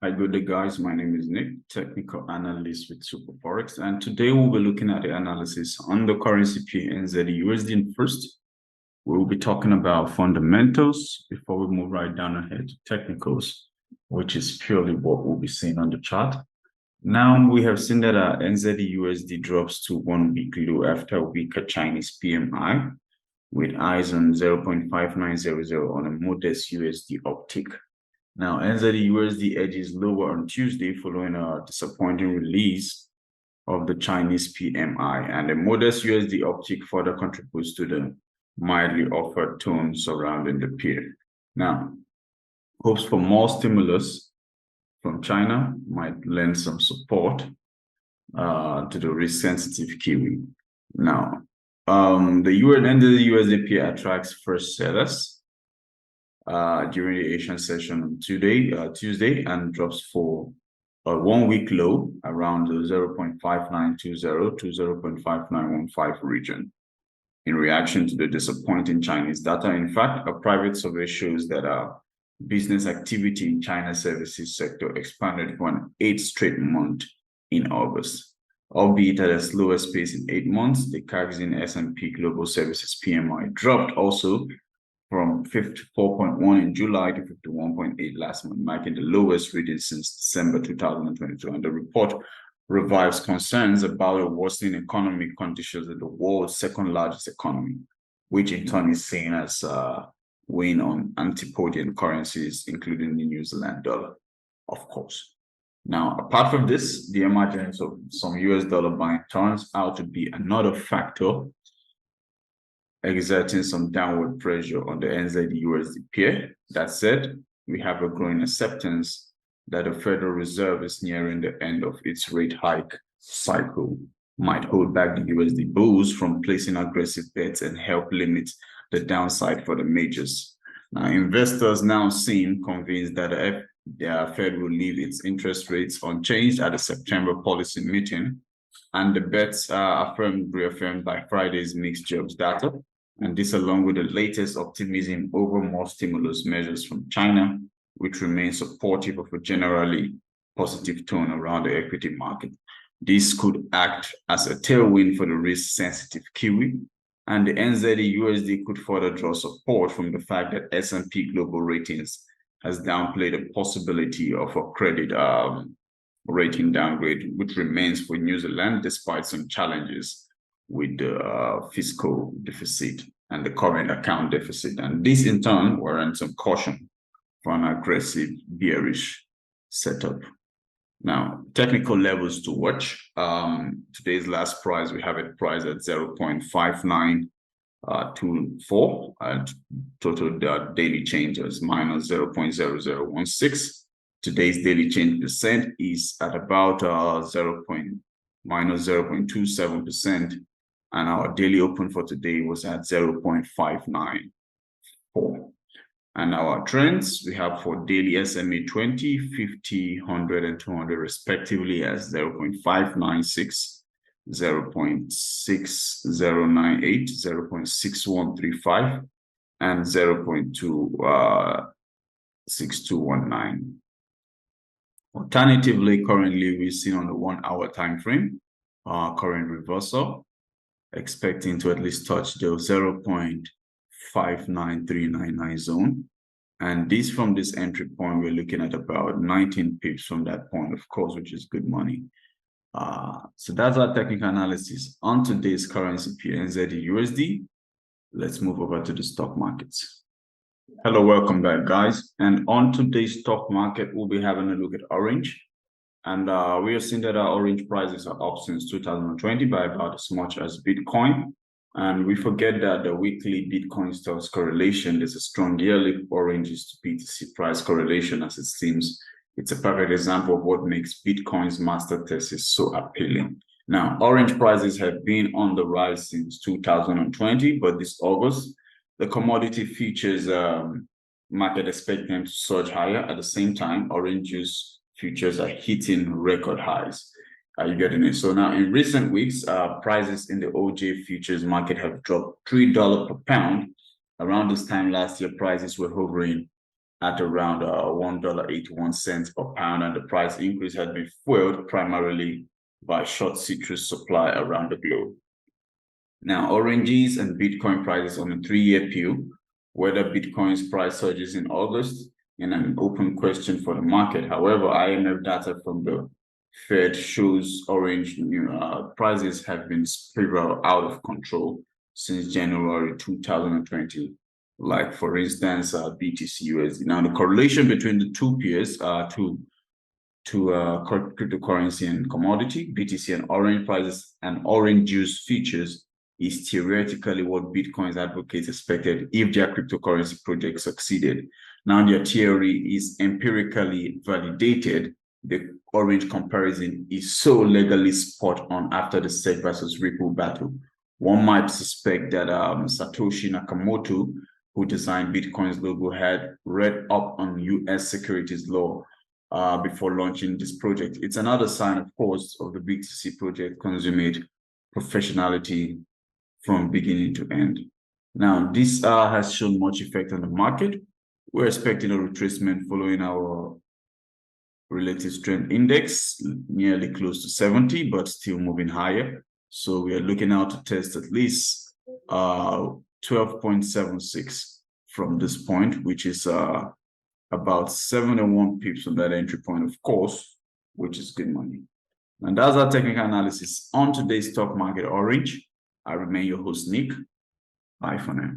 Hi, good day, guys. My name is Nick, technical analyst with SuperForex, and today we'll be looking at the analysis on the currency pair NZD USD. And first, we'll be talking about fundamentals before we move right down ahead to technicals, which is purely what we'll be seeing on the chart. Now, we have seen that NZD USD drops to 1 week low after a weaker Chinese PMI, with eyes on 0.5900 on a modest USD uptick. Now, NZD USD edges lower on Tuesday following a disappointing release of the Chinese PMI, and a modest USD uptick further contributes to the mildly offered tone surrounding the pair. Now, hopes for more stimulus from China might lend some support to the risk-sensitive Kiwi. Now, the USD pair attracts fresh sellers during the Asian session on Tuesday, and drops for a 1 week low around the 0.5920 to 0.5915 region in reaction to the disappointing Chinese data. In fact, a private survey shows that business activity in China's services sector expanded for an 8th straight month in August. Albeit at a slower pace in 8 months, the CAGR S&P Global Services PMI dropped also from 54.1 in July to 51.8 last month, marking the lowest reading since December 2022. And the report revives concerns about a worsening economic conditions in the world's second largest economy, which in turn is seen as weighing on antipodian currencies, including the New Zealand dollar, of course. Now, apart from this, the emergence of some US dollar buying turns out to be another factor exerting some downward pressure on the NZD USD pair. That said, we have a growing acceptance that the Federal Reserve is nearing the end of its rate hike cycle, might hold back the USD bulls from placing aggressive bets and help limit the downside for the majors. Now, investors now seem convinced that the Fed will leave its interest rates unchanged at the September policy meeting, and the bets are reaffirmed by Friday's mixed jobs data. And this, along with the latest optimism over more stimulus measures from China, which remains supportive of a generally positive tone around the equity market. This could act as a tailwind for the risk-sensitive Kiwi, and the NZD USD could further draw support from the fact that S&P Global Ratings has downplayed the possibility of a credit rating downgrade, which remains for New Zealand despite some challenges with the fiscal deficit and the current account deficit. And this in turn warrants some caution for an aggressive bearish setup. Now, technical levels to watch. Today's last price, we have it priced at 0.5924, and total daily change is minus 0.0016. Today's daily change percent is at about minus 0.27%. And our daily open for today was at 0.594. And our trends, we have for daily SMA 20, 50, 100, and 200 respectively as 0.596, 0.6098, 0.6135, and 0.6219. Alternatively, currently we're seeing on the 1 hour time frame, current reversal, expecting to at least touch the 0.59399 zone. And this, from this entry point, we're looking at about 19 pips from that point, of course, which is good money. So that's our technical analysis on today's currency pair NZD USD. Let's move over to the stock markets. Hello, welcome back, guys. And on today's stock market, we'll be having a look at orange. And we have seen that our orange prices are up since 2020 by about as much as Bitcoin. And we forget that the weekly Bitcoin stocks correlation, there's a strong yearly oranges to BTC price correlation, as it seems. It's a perfect example of what makes Bitcoin's master thesis so appealing. Now, orange prices have been on the rise since 2020, but this August, the commodity futures market expect them to surge higher. At the same time, orange juice futures are hitting record highs. Are you getting it? So now in recent weeks, prices in the OJ futures market have dropped $3 per pound. Around this time last year, prices were hovering at around $1.81 per pound, and the price increase had been fueled primarily by short citrus supply around the globe. Now, oranges and Bitcoin prices on a 3-year view. Whether Bitcoin's price surges in August in an open question for the market. However, IMF data from the Fed shows orange prices have been spiral out of control since January 2020. Like, for instance, BTC USD. Now, the correlation between the two pairs cryptocurrency and commodity, BTC and orange prices and orange juice features, is theoretically what Bitcoin's advocates expected if their cryptocurrency project succeeded. Now, their theory is empirically validated. The orange comparison is so legally spot on after the SEC versus Ripple battle. One might suspect that Satoshi Nakamoto, who designed Bitcoin's logo, had read up on US securities law before launching this project. It's another sign, of course, of the BTC project consummate professionality from beginning to end. Now, this has shown much effect on the market. We're expecting a retracement following our relative strength index, nearly close to 70, but still moving higher. So we are looking out to test at least 12.76 from this point, which is about 71 pips on that entry point, of course, which is good money. And that's our technical analysis on today's stock market orange. I remain your host, Nick. Bye for now.